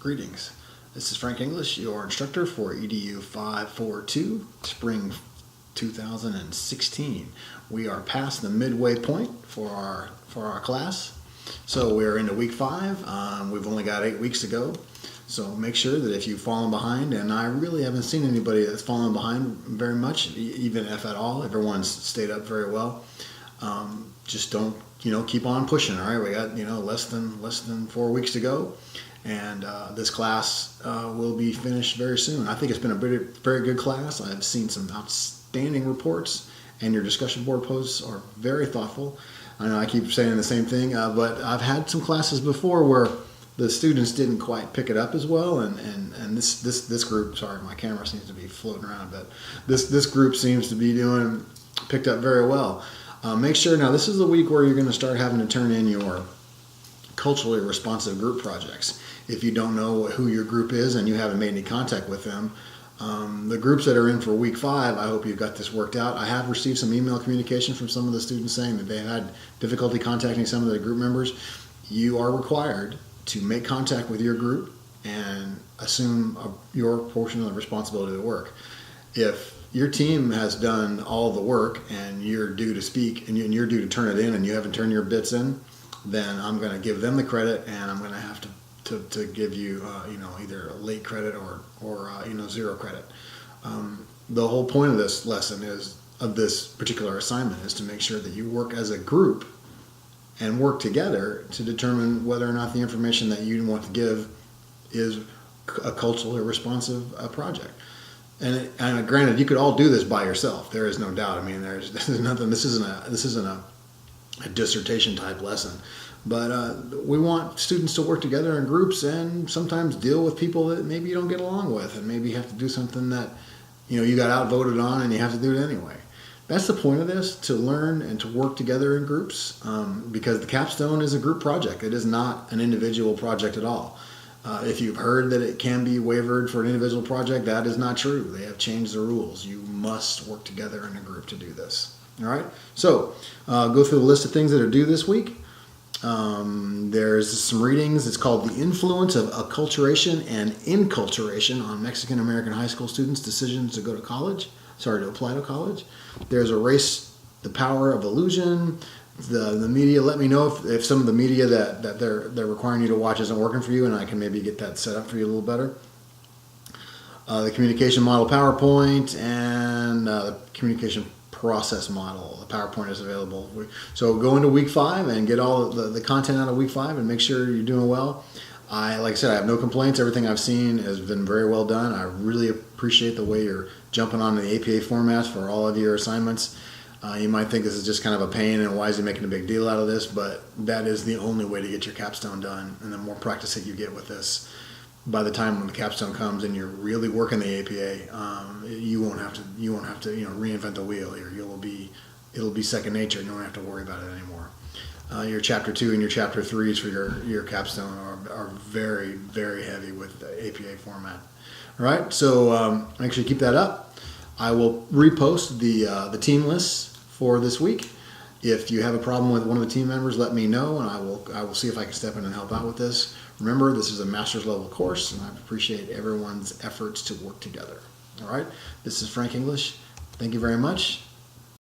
Greetings. This is Frank English, your instructor for EDU542, Spring 2016. We are past the midway point for our class. So we're into week 5. We've only got 8 weeks to go. So make sure that if you've fallen behind, and I really haven't seen anybody that's fallen behind very much, even if at all, everyone's stayed up very well. Just don't, keep on pushing. All right, we got, less than 4 weeks to go. And this class will be finished very soon. I think it's been a very good class. I've seen some outstanding reports, and your discussion board posts are very thoughtful. I know I keep saying the same thing, but I've had some classes before where the students didn't quite pick it up as well, and this group, sorry, my camera seems to be floating around a bit. This group seems to be picked up very well. Make sure, now this is the week where you're going to start having to turn in your culturally responsive group projects. If you don't know who your group is and you haven't made any contact with them, the groups that are in for week 5, I hope you've got this worked out. I have received some email communication from some of the students saying that they had difficulty contacting some of the group members. You are required to make contact with your group and assume your portion of the responsibility of the work. If your team has done all the work and you're due to speak and you're due to turn it in and you haven't turned your bits in, then I'm going to give them the credit, and I'm going to have to give you either a late credit or 0 credit. The whole point of this lesson of this particular assignment is to make sure that you work as a group and work together to determine whether or not the information that you want to give is a culturally responsive project. And granted, you could all do this by yourself. There is no doubt. I mean, there's nothing. This isn't a dissertation type lesson, but we want students to work together in groups and sometimes deal with people that maybe you don't get along with, and maybe you have to do something that you got outvoted on and you have to do it anyway. That's the point of this, to learn and to work together in groups, because the capstone is a group project. It is not an individual project at all. If you've heard that it can be waived for an individual project, that is not true. They have changed the rules. You must work together in a group to do this. All right? So go through the list of things that are due this week. There's some readings. It's called The Influence of Acculturation and Inculturation on Mexican American High School Students' Decisions to apply to college. There's Erase the Power of Illusion. The media, let me know if some of the media that they're requiring you to watch isn't working for you, and I can maybe get that set up for you a little better. The Communication Model PowerPoint and the Communication Process Model. The PowerPoint is available. So go into week 5 and get all the content out of week 5 and make sure you're doing well. Like I said, I have no complaints. Everything I've seen has been very well done. I really appreciate the way you're jumping on the APA formats for all of your assignments. You might think this is just kind of a pain and why is he making a big deal out of this, but that is the only way to get your capstone done. And the more practice that you get with this, by the time when the capstone comes and you're really working the APA, you won't have to reinvent the wheel here. It'll be second nature, and you don't have to worry about it anymore. Your chapter 2 and your chapter 3s for your capstone are very, very heavy with the APA format. All right, so make sure you keep that up. I will repost the team lists for this week. If you have a problem with one of the team members, let me know, and I will see if I can step in and help out with this. Remember, this is a master's level course, and I appreciate everyone's efforts to work together. All right, this is Frank English. Thank you very much.